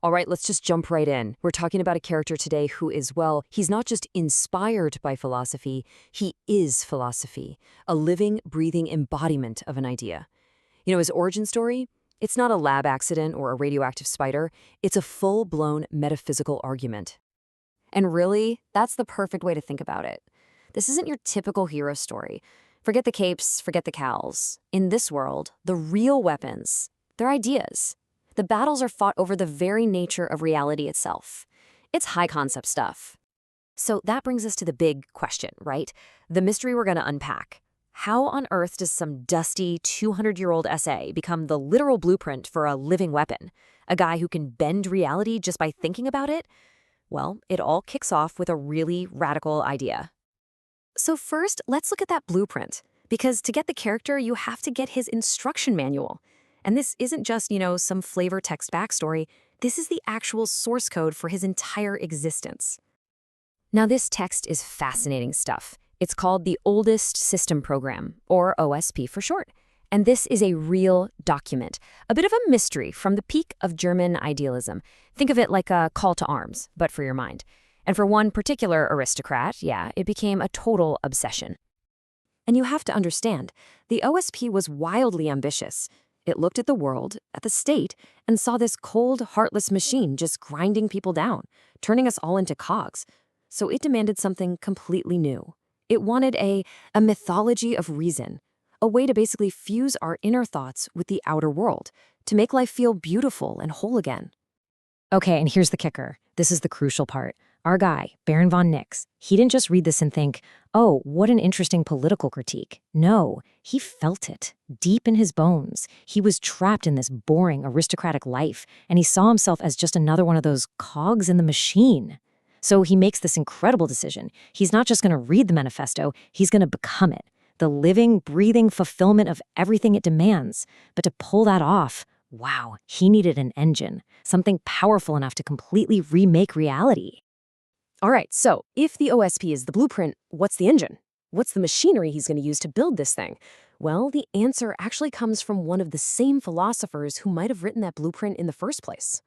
All right, let's just jump right in. We're talking about a character today who is, well, he's not just inspired by philosophy, he is philosophy, a living, breathing embodiment of an idea. His origin story? It's not a lab accident or a radioactive spider. It's a full-blown metaphysical argument. And really, that's the perfect way to think about it. This isn't your typical hero story. Forget the capes, forget the cowls. In this world, the real weapons, they're ideas. The battles are fought over the very nature of reality itself. It's high-concept stuff. So that brings us to the big question, right? The mystery we're going to unpack. How on earth does some dusty 200-year-old essay become the literal blueprint for a living weapon? A guy who can bend reality just by thinking about it? Well, it all kicks off with a really radical idea. So first, let's look at that blueprint. Because to get the character, you have to get his instruction manual. And this isn't just, some flavor text backstory. This is the actual source code for his entire existence. Now, this text is fascinating stuff. It's called the Oldest System Program, or OSP for short. And this is a real document, a bit of a mystery from the peak of German idealism. Think of it like a call to arms, but for your mind. And for one particular aristocrat, it became a total obsession. And you have to understand, the OSP was wildly ambitious. It looked at the world, at the state, and saw this cold, heartless machine just grinding people down, turning us all into cogs. So it demanded something completely new. It wanted a mythology of reason, a way to basically fuse our inner thoughts with the outer world, to make life feel beautiful and whole again. Okay, and here's the kicker. This is the crucial part. Our guy, Baron von Nix, he didn't just read this and think, oh, what an interesting political critique. No, he felt it, deep in his bones. He was trapped in this boring aristocratic life, and he saw himself as just another one of those cogs in the machine. So he makes this incredible decision. He's not just going to read the manifesto, he's going to become it. The living, breathing fulfillment of everything it demands. But to pull that off, wow, he needed an engine, something powerful enough to completely remake reality. All right, so if the OSP is the blueprint, what's the engine? What's the machinery he's going to use to build this thing? Well, the answer actually comes from one of the same philosophers who might have written that blueprint in the first place.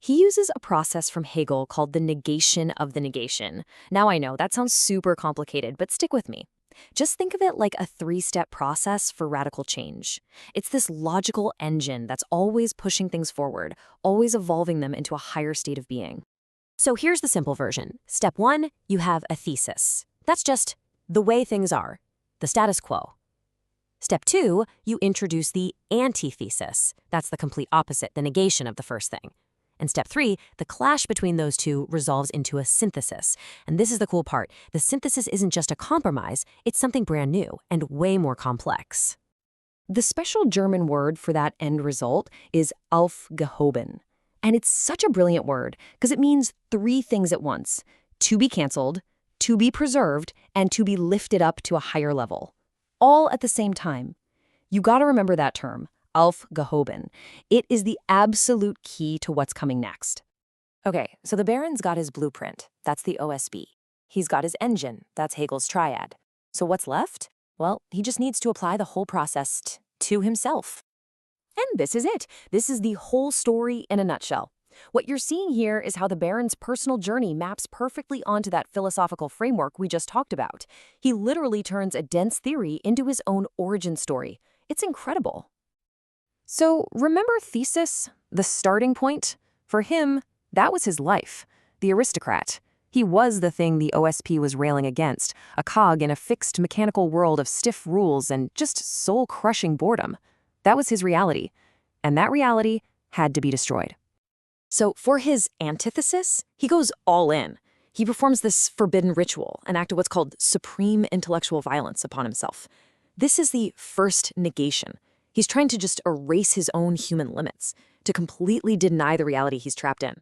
He uses a process from Hegel called the negation of the negation. Now I know, that sounds super complicated, but stick with me. Just think of it like a 3-step process for radical change. It's this logical engine that's always pushing things forward, always evolving them into a higher state of being. So here's the simple version. Step 1, you have a thesis. That's just the way things are, the status quo. Step 2, you introduce the antithesis. That's the complete opposite, the negation of the first thing. And step 3, the clash between those two resolves into a synthesis. And this is the cool part. The synthesis isn't just a compromise, it's something brand new and way more complex. The special German word for that end result is aufgehoben. And it's such a brilliant word because it means 3 things at once: to be canceled, to be preserved, and to be lifted up to a higher level. All at the same time. You got to remember that term, aufgehoben. It is the absolute key to what's coming next. Okay, so the Baron's got his blueprint. That's the OSB. He's got his engine. That's Hegel's triad. So what's left? Well, he just needs to apply the whole process to himself. And this is it. This is the whole story in a nutshell. What you're seeing here is how the Baron's personal journey maps perfectly onto that philosophical framework we just talked about. He literally turns a dense theory into his own origin story. It's incredible. So remember thesis, the starting point? For him, that was his life, the aristocrat. He was the thing the OSP was railing against, a cog in a fixed mechanical world of stiff rules and just soul-crushing boredom. That was his reality, and that reality had to be destroyed. So for his antithesis, he goes all in. He performs this forbidden ritual, an act of what's called supreme intellectual violence upon himself. This is the first negation. He's trying to just erase his own human limits, to completely deny the reality he's trapped in.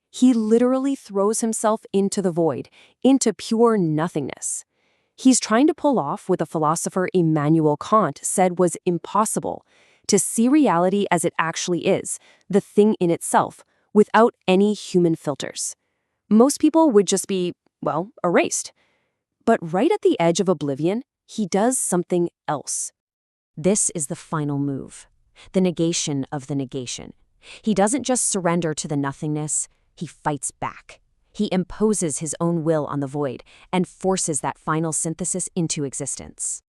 He literally throws himself into the void, into pure nothingness. He's trying to pull off what the philosopher Immanuel Kant said was impossible, to see reality as it actually is, the thing in itself, without any human filters. Most people would just be, well, erased. But right at the edge of oblivion, he does something else. This is the final move, the negation of the negation. He doesn't just surrender to the nothingness, he fights back. He imposes his own will on the void and forces that final synthesis into existence.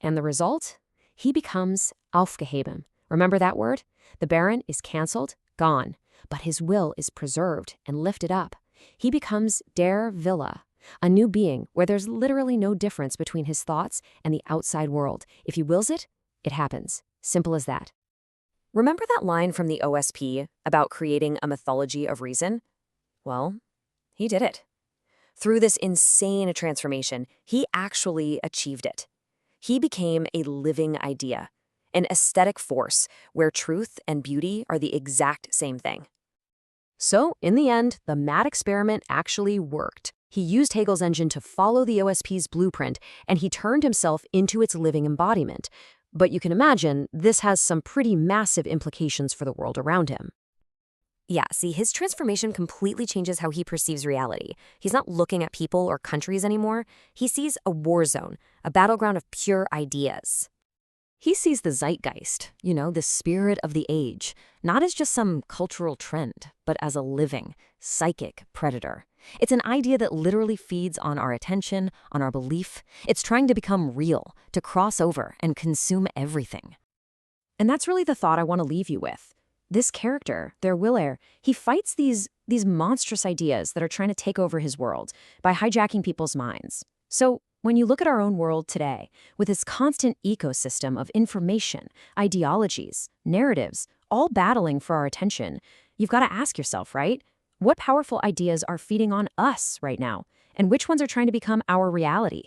And the result? He becomes aufgehoben. Remember that word? The Baron is cancelled, gone, but his will is preserved and lifted up. He becomes der Wille, a new being where there's literally no difference between his thoughts and the outside world. If he wills it, it happens. Simple as that. Remember that line from the OSP about creating a mythology of reason? Well, he did it. Through this insane transformation, he actually achieved it. He became a living idea, an aesthetic force where truth and beauty are the exact same thing. So, in the end, the mad experiment actually worked. He used Hegel's engine to follow the OSP's blueprint, and he turned himself into its living embodiment. But you can imagine, this has some pretty massive implications for the world around him. Yeah, see, his transformation completely changes how he perceives reality. He's not looking at people or countries anymore. He sees a war zone, a battleground of pure ideas. He sees the zeitgeist, the spirit of the age, not as just some cultural trend, but as a living, psychic predator. It's an idea that literally feeds on our attention, on our belief. It's trying to become real, to cross over and consume everything. And that's really the thought I want to leave you with. This character, der Wille, he fights these monstrous ideas that are trying to take over his world by hijacking people's minds. So, when you look at our own world today, with its constant ecosystem of information, ideologies, narratives, all battling for our attention, you've got to ask yourself, right? What powerful ideas are feeding on us right now? And which ones are trying to become our reality?